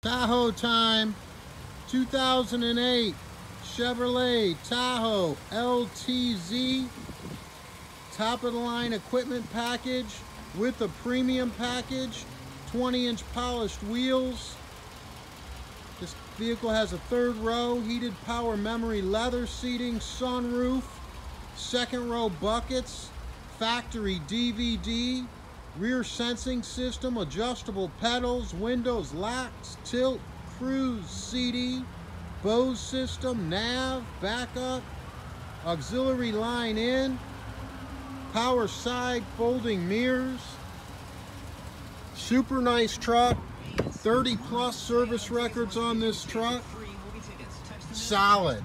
Tahoe time. 2008 Chevrolet Tahoe LTZ. Top of the line equipment package with a premium package. 20-inch polished wheels. This vehicle has a third row, heated power memory leather seating, sunroof, second row buckets, factory DVD, rear sensing system, adjustable pedals, windows, locks, tilt, cruise, CD, Bose system, nav, backup, auxiliary line in, power side folding mirrors. Super nice truck. 30 plus service records on this truck. Solid.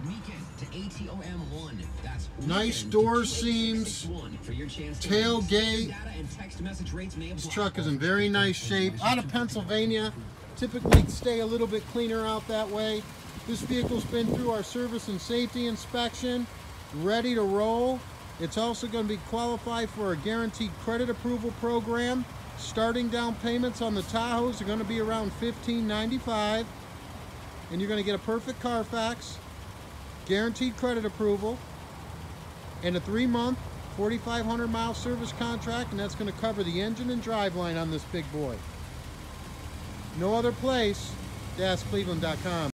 Nice door seams, tailgate. This truck is in very nice shape. Out of Pennsylvania, typically stay a little bit cleaner out that way. This vehicle's been through our service and safety inspection, ready to roll. It's also going to be qualified for our guaranteed credit approval program. Starting down payments on the Tahoes are going to be around $15.95, and you're going to get a perfect Carfax, guaranteed credit approval, and a 3-month, 4,500 mile service contract, and that's going to cover the engine and driveline on this big boy. No other place, DasCleveland.com.